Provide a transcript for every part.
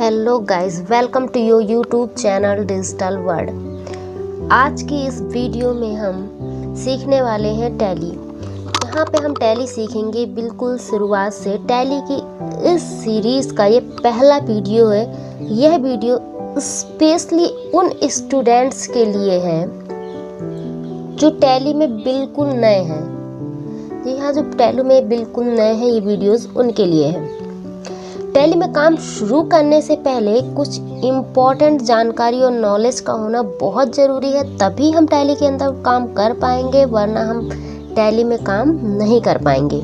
Hello guys, welcome to your YouTube channel digital world. आज की इस वीडियो में हम सीखने वाले हैं टैली। यहाँ पे हम टैली सीखेंगे बिल्कुल शुरुआत से। टैली की इस सीरीज़ का ये पहला वीडियो है। यह वीडियो स्पेशली उन स्टूडेंट्स के लिए है जो टैली में बिल्कुल नए हैं। जी हाँ, जो टैली में बिल्कुल नए हैं, ये वीडियोस उनके लिए है। टैली में काम शुरू करने से पहले कुछ इम्पोर्टेंट जानकारी और नॉलेज का होना बहुत ज़रूरी है, तभी हम टैली के अंदर काम कर पाएंगे, वरना हम टैली में काम नहीं कर पाएंगे।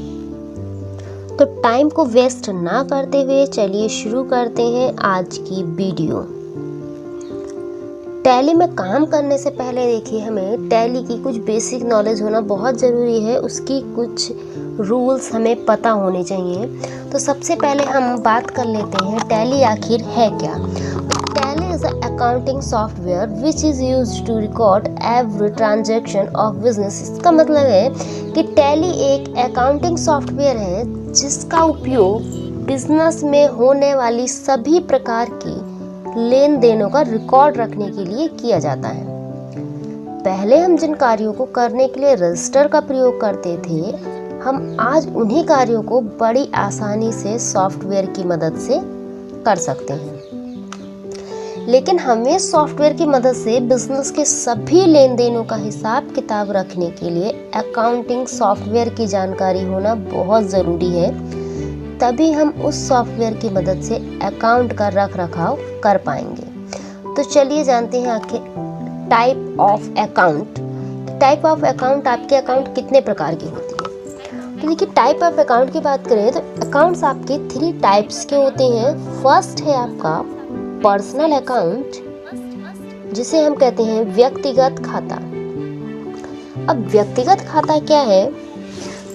तो टाइम को वेस्ट ना करते हुए चलिए शुरू करते हैं आज की वीडियो। टैली में काम करने से पहले देखिए, हमें टैली की कुछ बेसिक नॉलेज होना बहुत ज़रूरी है। उसकी कुछ रूल्स हमें पता होने चाहिए। तो सबसे पहले हम बात कर लेते हैं टैली आखिर है क्या। Tally is a accounting software which is used to record every transaction of business. इसका मतलब है कि टैली एक अकाउंटिंग सॉफ्टवेयर है जिसका उपयोग बिजनेस में होने वाली सभी प्रकार की लेन देनों का रिकॉर्ड रखने के लिए किया जाता है। पहले हम जिन कार्यों को करने के लिए रजिस्टर का प्रयोग करते थे, हम आज उन्हीं कार्यों को बड़ी आसानी से सॉफ्टवेयर की मदद से कर सकते हैं। लेकिन हमें सॉफ्टवेयर की मदद से बिजनेस के सभी लेन देनों का हिसाब किताब रखने के लिए अकाउंटिंग सॉफ्टवेयर की जानकारी होना बहुत ज़रूरी है। तभी हम उस सॉफ्टवेयर की मदद से अकाउंट का रख रखाव कर पाएंगे। तो चलिए जानते हैं आखिर type of account. Type of account, आपके अकाउंट कितने प्रकार की होती है। तो देखिए, टाइप ऑफ अकाउंट की बात करें तो अकाउंट्स आपके 3 टाइप्स के होते हैं। फर्स्ट है आपका पर्सनल अकाउंट, जिसे हम कहते हैं व्यक्तिगत खाता। अब व्यक्तिगत खाता क्या है?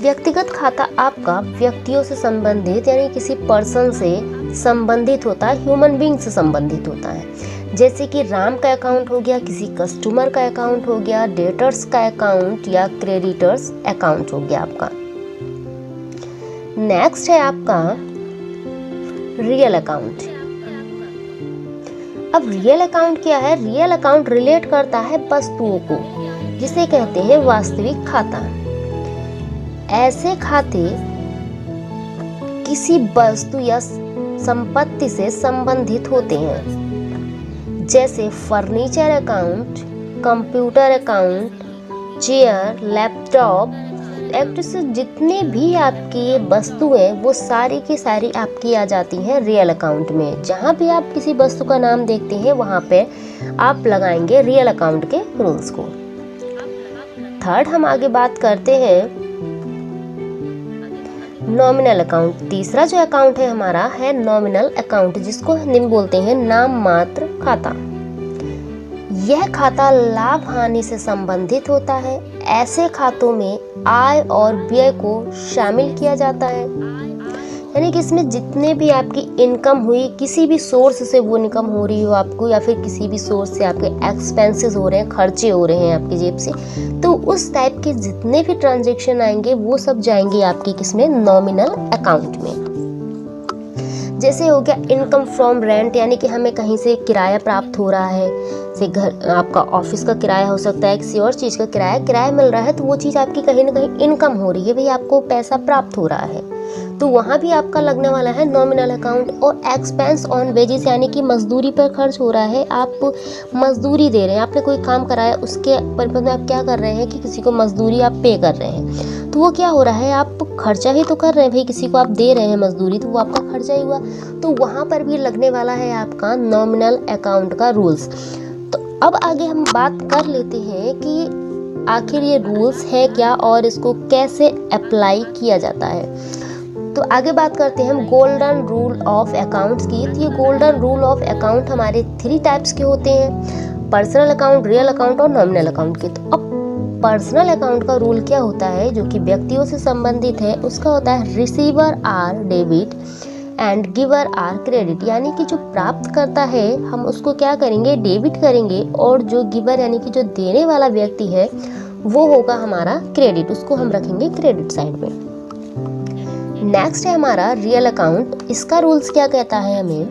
व्यक्तिगत खाता आपका व्यक्तियों से संबंधित, यानी किसी पर्सन से संबंधित होता है, ह्यूमन बीइंग से संबंधित होता है। जैसे कि राम का अकाउंट हो गया, किसी कस्टमर का अकाउंट हो गया, डेटर्स का अकाउंट या क्रेडिटर्स अकाउंट हो गया आपका। नेक्स्ट है आपका रियल अकाउंट। अब रियल अकाउंट क्या है? रियल अकाउंट रिलेट करता है वस्तुओं को, जिसे कहते हैं वास्तविक खाता। ऐसे खाते किसी वस्तु या संपत्ति से संबंधित होते हैं, जैसे furniture account, computer account, chair, laptop, electricity, जितने भी आपकी वस्तु हैं वो सारी की सारी आपकी आ जाती हैं रियल अकाउंट में। जहाँ भी आप किसी वस्तु का नाम देखते हैं वहाँ पे आप लगाएंगे रियल अकाउंट के रूल्स को। थर्ड हम आगे बात करते हैं नॉमिनल अकाउंट। तीसरा जो अकाउंट है हमारा है नॉमिनल अकाउंट, जिसको हम बोलते हैं नाम मात्र खाता। यह खाता लाभ हानि से संबंधित होता है। ऐसे खातों में आय और व्यय को शामिल किया जाता है, यानी कि इसमें जितने भी आपकी इनकम हुई, किसी भी सोर्स से वो इनकम हो रही हो आपको, या फिर किसी भी सोर्स से आपके एक्सपेंसेस हो रहे हैं, खर्चे हो रहे हैं आपकी जेब से, तो उस टाइप के जितने भी ट्रांजैक्शन आएंगे वो सब जाएंगे आपके किसमें? नॉमिनल अकाउंट में। जैसे हो गया इनकम फ्रॉम रेंट, यानी कि हमें कहीं से किराया प्राप्त हो रहा है, से घर आपका ऑफिस का किराया हो सकता है, किसी और चीज़ का किराया मिल रहा है, तो वो चीज़ आपकी कहीं ना कहीं इनकम हो रही है, भाई आपको पैसा प्राप्त हो रहा है, तो वहाँ भी आपका लगने वाला है नॉमिनल अकाउंट। और एक्सपेंस ऑन वेजेस, यानी कि मजदूरी पर खर्च हो रहा है, आप मजदूरी दे रहे हैं, आपने कोई काम कराया, उसके पर्पज में आप क्या कर रहे हैं कि किसी को मजदूरी आप पे कर रहे हैं, तो वो क्या हो रहा है, आप खर्चा ही तो कर रहे हैं, भाई किसी को आप दे रहे हैं मजदूरी, तो वो आपका खर्चा ही हुआ, तो वहाँ पर भी लगने वाला है आपका नॉमिनल अकाउंट का रूल्स। तो अब आगे हम बात कर लेते हैं कि आखिर ये रूल्स है क्या और इसको कैसे अप्लाई किया जाता है। तो आगे बात करते हैं हम गोल्डन रूल ऑफ अकाउंट्स की। तो ये गोल्डन रूल ऑफ अकाउंट हमारे 3 टाइप्स के होते हैं, पर्सनल अकाउंट, रियल अकाउंट और नॉमिनल अकाउंट के। तो अब पर्सनल अकाउंट का रूल क्या होता है, जो कि व्यक्तियों से संबंधित है, उसका होता है receiver are debit and giver are credit, यानी कि जो प्राप्त करता है हम उसको क्या करेंगे? डेबिट करेंगे, और जो गिवर यानी कि जो देने वाला व्यक्ति है वो होगा हमारा क्रेडिट, उसको हम रखेंगे क्रेडिट साइड में। नेक्स्ट है हमारा रियल अकाउंट। इसका रूल्स क्या कहता है हमें?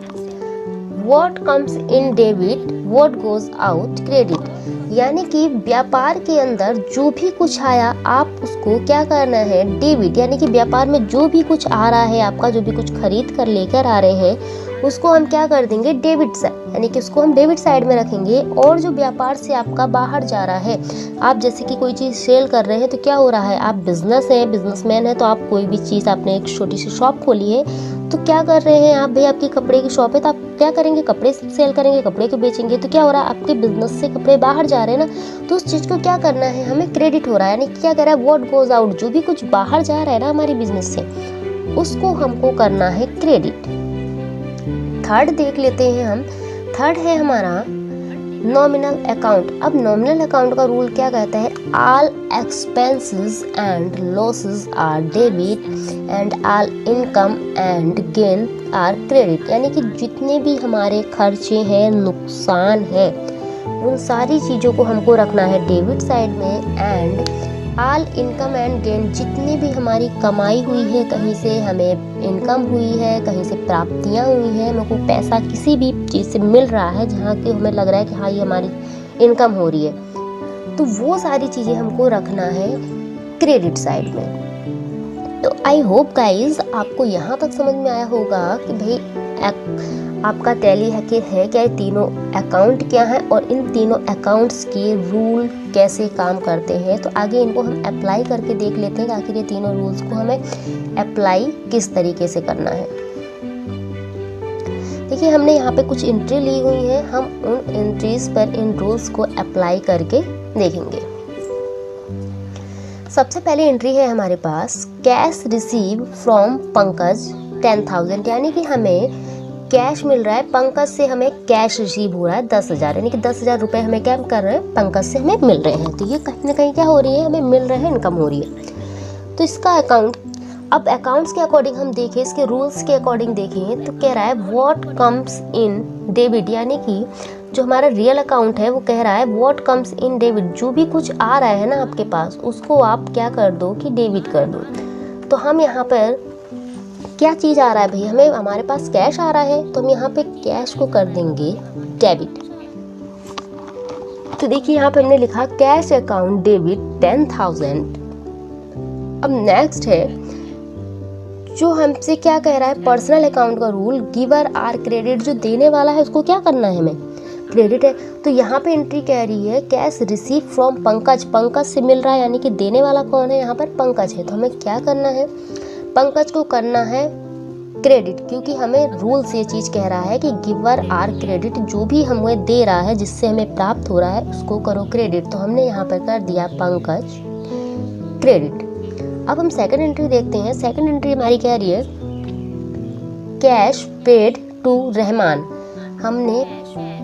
What comes in debit what goes out credit, यानी कि व्यापार के अंदर जो भी कुछ आया आप उसको क्या करना है, डेबिट, यानी कि व्यापार में जो भी कुछ आ रहा है आपका, जो भी कुछ खरीद कर लेकर आ रहे हैं उसको हम क्या कर देंगे, डेबिट साइड, यानी कि उसको हम डेबिट साइड में रखेंगे। और जो व्यापार से आपका बाहर जा रहा है, आप जैसे कि कोई चीज़ सेल कर रहे हैं तो क्या हो रहा है, आप बिजनेसमैन है तो आप कोई भी चीज़, आपने एक छोटी सी शॉप खोली है तो क्या कर रहे हैं आप, भाई आपकी कपड़े की शॉप है तो आप क्या करेंगे, कपड़े सेल करेंगे, कपड़े को बेचेंगे, तो क्या हो रहा है, आपके बिजनेस से कपड़े बाहर जा रहे हैं ना, तो उस चीज़ को क्या करना है, हमें क्रेडिट हो रहा है, यानी क्या कह रहा है, व्हाट गोज आउट, जो भी कुछ बाहर जा रहा है ना हमारी बिजनेस से उसको हमको करना है क्रेडिट। थर्ड देख लेते हैं हम, थर्ड है हमारा नॉमिनल अकाउंट। अब नॉमिनल अकाउंट का रूल क्या कहता है, all expenses and losses are debit and all income and gain are credit, यानी कि जितने भी हमारे खर्चे हैं, नुकसान है, उन सारी चीज़ों को हमको रखना है डेबिट साइड में। And all income and gain, जितनी भी हमारी कमाई हुई है, कहीं से हमें इनकम हुई है, कहीं से प्राप्तियां हुई है, हमें को पैसा किसी भी चीज़ से मिल रहा है जहाँ कि हमें लग रहा है कि हाँ ये हमारी इनकम हो रही है, तो वो सारी चीज़ें हमको रखना है क्रेडिट साइड में। तो आई होप गाइज आपको यहाँ तक समझ में आया होगा कि भाई आपका टैली है क्या, ये तीनों अकाउंट क्या है और इन तीनों अकाउंट्स के रूल कैसे काम करते हैं। तो आगे इनको हम अप्लाई करके देख लेते हैं कि आखिर ये तीनों रूल्स को हमें अप्लाई किस तरीके से करना है। देखिए हमने यहाँ पे कुछ एंट्री ली हुई है, हम उन एंट्रीज पर इन रूल्स को अप्लाई करके देखेंगे। सबसे पहले एंट्री है हमारे पास, कैश रिसीव फ्रॉम पंकज 10,000, यानी कि हमें कैश मिल रहा है, पंकज से हमें कैश रिसीव हो रहा है 10,000, यानी कि 10,000 रुपये हमें क्या कर रहे हैं, पंकज से हमें मिल रहे हैं। तो ये कहीं ना कहीं क्या हो रही है, हमें मिल रहे हैं, इनकम हो रही है। तो इसका अकाउंट, अब अकाउंट्स के अकॉर्डिंग हम देखें, इसके रूल्स के अकॉर्डिंग देखें तो कह रहा है व्हाट कम्स इन डेबिट, यानी कि जो हमारा रियल अकाउंट है वो कह रहा है व्हाट कम्स इन डेबिट, जो भी कुछ आ रहा है ना आपके पास उसको आप क्या कर दो कि डेबिट कर दो। तो हम यहाँ पर क्या चीज़ आ रहा है भाई, हमें हमारे पास कैश आ रहा है तो हम यहाँ पे कैश को कर देंगे डेबिट। तो देखिए यहाँ पे हमने लिखा कैश अकाउंट डेबिट 10,000। अब नेक्स्ट है जो हमसे क्या कह रहा है, पर्सनल अकाउंट का रूल, गिवर आर क्रेडिट, जो देने वाला है उसको क्या करना है, हमें क्रेडिट है। तो यहाँ पे एंट्री कह रही है cash receive from Pankaj, Pankaj से मिल रहा है, यानी कि देने वाला कौन है, यहाँ पर पंकज है। तो हमें क्या करना है, पंकज को करना है क्रेडिट, क्योंकि हमें रूल से ये चीज़ कह रहा है कि गिवर आर क्रेडिट, जो भी हमें दे रहा है, जिससे हमें प्राप्त हो रहा है उसको करो क्रेडिट। तो हमने यहाँ पर कर दिया पंकज क्रेडिट। अब हम सेकंड एंट्री देखते हैं। सेकंड एंट्री हमारी कह रही है कैश पेड टू रहमान, हमने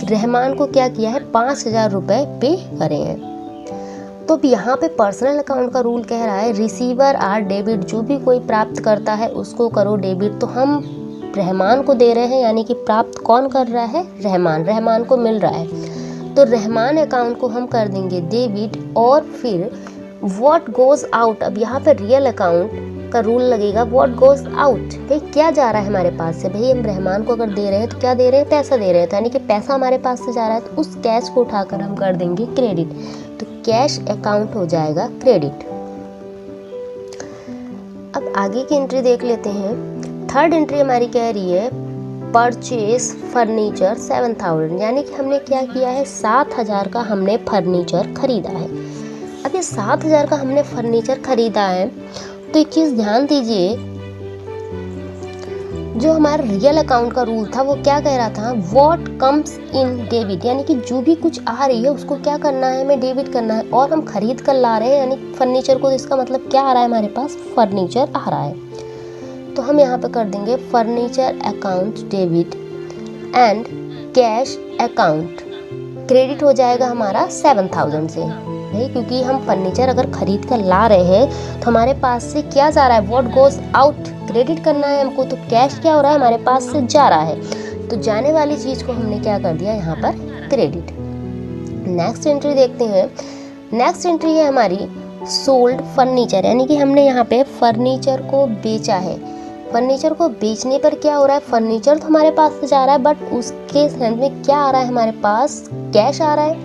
रहमान को क्या किया है, 5,000 रुपये पे करे हैं। तो अब यहाँ पे पर्सनल अकाउंट का रूल कह रहा है रिसीवर आर डेबिट, जो भी कोई प्राप्त करता है उसको करो डेबिट। तो हम रहमान को दे रहे हैं, यानी कि प्राप्त कौन कर रहा है, रहमान, रहमान को मिल रहा है। तो रहमान अकाउंट को हम कर देंगे डेबिट। और फिर व्हाट गोज आउट, अब यहाँ पे रियल अकाउंट का रूल लगेगा, व्हाट गोज आउट, भाई क्या जा रहा है हमारे पास से, भाई हम रहमान को अगर दे रहे हैं तो क्या दे रहे हैं, पैसा दे रहे हैं, तो यानी कि पैसा हमारे पास से जा रहा है, तो उस कैश को उठाकर हम कर देंगे क्रेडिट। तो कैश अकाउंट हो जाएगा क्रेडिट। अब आगे की एंट्री देख लेते हैं। थर्ड एंट्री हमारी कह रही है परचेज फर्नीचर 7,000, यानी कि हमने क्या किया है, 7,000 का हमने फर्नीचर खरीदा है। अब ये 7,000 का हमने फर्नीचर खरीदा है, तो एक चीज़ ध्यान दीजिए, जो हमारा रियल अकाउंट का रूल था वो क्या कह रहा था, व्हाट कम्स इन डेबिट, यानी कि जो भी कुछ आ रही है उसको क्या करना है, हमें डेबिट करना है। और हम खरीद कर ला रहे हैं यानी फर्नीचर को, तो इसका मतलब क्या आ रहा है, हमारे पास फर्नीचर आ रहा है। तो हम यहाँ पे कर देंगे furniture account debit and cash account credit हो जाएगा हमारा 7,000 से, नहीं, क्योंकि हम फर्नीचर अगर खरीद कर ला रहे हैं तो हमारे पास से क्या जा रहा है, व्हाट गोज आउट, क्रेडिट करना है हमको। तो कैश क्या हो रहा है, हमारे पास से जा रहा है, तो जाने वाली चीज़ को हमने क्या कर दिया यहाँ पर क्रेडिट। नेक्स्ट एंट्री देखते हैं। नेक्स्ट एंट्री है हमारी सोल्ड फर्नीचर, यानी कि हमने यहाँ पे फर्नीचर को बेचा है। फर्नीचर को बेचने पर क्या हो रहा है, फर्नीचर तो हमारे पास से जा रहा है बट उसके सेंस में क्या आ रहा है हमारे पास, कैश आ रहा है।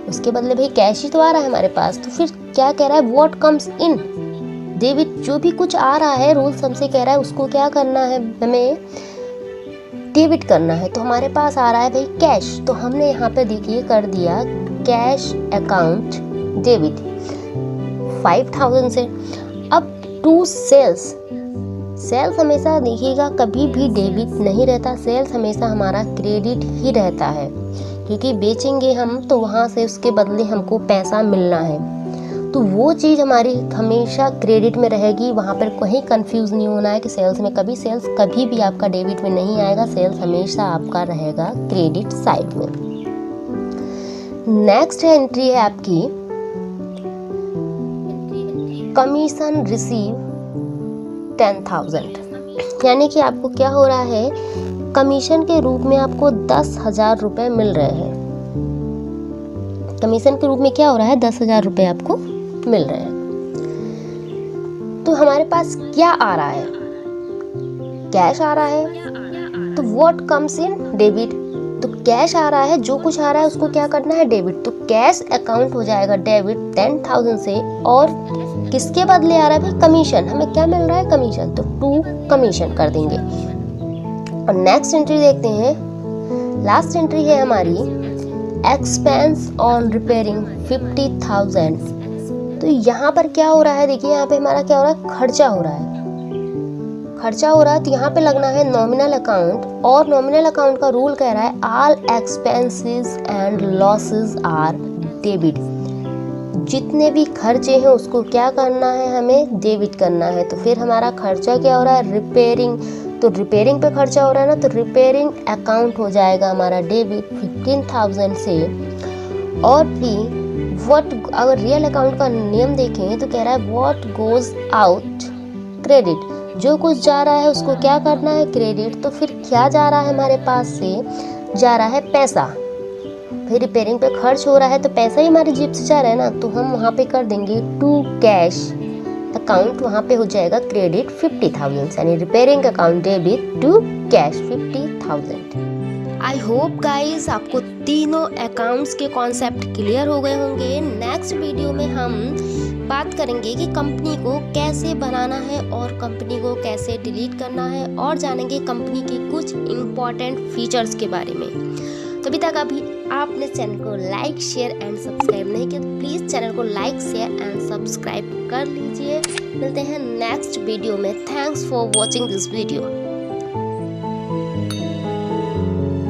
उसके बदले भाई कैश ही तो आ रहा है हमारे पास, तो फिर क्या कह रहा है, व्हाट कम्स इन डेबिट। जो भी कुछ आ रहा है रूल्स हमसे कह रहा है उसको क्या करना है, हमें डेबिट करना है। तो हमारे पास आ रहा है भाई कैश, तो हमने यहाँ पे देखिए कर दिया कैश अकाउंट डेबिट 5000 से। अब टू सेल्स, सेल्स हमेशा देखिएगा कभी भी डेबिट नहीं रहता, सेल्स हमेशा हमारा क्रेडिट ही रहता है, क्योंकि बेचेंगे हम तो वहाँ से उसके बदले हमको पैसा मिलना है, तो वो चीज़ हमारी हमेशा क्रेडिट में रहेगी। वहाँ पर कहीं कंफ्यूज नहीं होना है कि सेल्स में, कभी सेल्स कभी भी आपका डेबिट में नहीं आएगा, सेल्स हमेशा आपका रहेगा क्रेडिट साइड में। नेक्स्ट एंट्री है आपकी कमीशन रिसीव 10,000, यानी कि आपको क्या हो रहा है, कमीशन के रूप में आपको 10,000 रुपये मिल रहे हैं। कमीशन के रूप में क्या हो रहा है, 10,000 रुपये आपको मिल रहे हैं। तो हमारे पास क्या आ रहा है, कैश आ रहा है। तो व्हाट कम्स इन डेबिट, तो कैश आ रहा है, जो कुछ आ रहा है उसको क्या करना है, डेबिट। तो कैश अकाउंट हो जाएगा डेबिट 10,000 से, और किसके बदले आ रहा है भाई, कमीशन। हमें क्या मिल रहा है, कमीशन, तो टू कमीशन कर देंगे। और नेक्स्ट एंट्री देखते हैं, लास्ट एंट्री है हमारी एक्सपेंस ऑन रिपेयरिंग 50,000। तो यहाँ पर क्या हो रहा है, देखिए यहाँ पे हमारा क्या हो रहा है, खर्चा हो रहा है, खर्चा हो रहा है। तो यहाँ पे लगना है नॉमिनल अकाउंट, और नॉमिनल अकाउंट का रूल कह रहा है all expenses and losses are debit. जितने भी खर्चे हैं उसको क्या करना है, हमें डेबिट करना है। तो फिर हमारा खर्चा क्या हो रहा है, रिपेयरिंग, तो रिपेयरिंग पे खर्चा हो रहा है ना, तो रिपेयरिंग अकाउंट हो जाएगा हमारा डेबिट 15,000 से। और फिर व्हाट, अगर रियल अकाउंट का नियम देखें तो कह रहा है व्हाट गोज आउट क्रेडिट, जो कुछ जा रहा है उसको क्या करना है, क्रेडिट। तो फिर क्या जा रहा है हमारे पास से, जा रहा है पैसा। फिर रिपेयरिंग पे खर्च हो रहा है तो पैसा ही हमारी जेब से जा रहा है ना, तो हम वहाँ पे कर देंगे टू कैश अकाउंट, वहाँ पे हो जाएगा क्रेडिट 50,000, यानी repairing account debit to cash 50,000। I hope guys आपको तीनों अकाउंट्स के कॉन्सेप्ट क्लियर हो गए होंगे। नेक्स्ट वीडियो में हम बात करेंगे कि कंपनी को कैसे बनाना है और कंपनी को कैसे डिलीट करना है, और जानेंगे कंपनी के कुछ इम्पॉर्टेंट फीचर्स के बारे में। तो अभी तक आपने चैनल को लाइक शेयर एंड सब्सक्राइब नहीं किया तो प्लीज़ चैनल को लाइक शेयर एंड सब्सक्राइब कर लीजिए। मिलते हैं नेक्स्ट वीडियो में। Thanks for watching this video.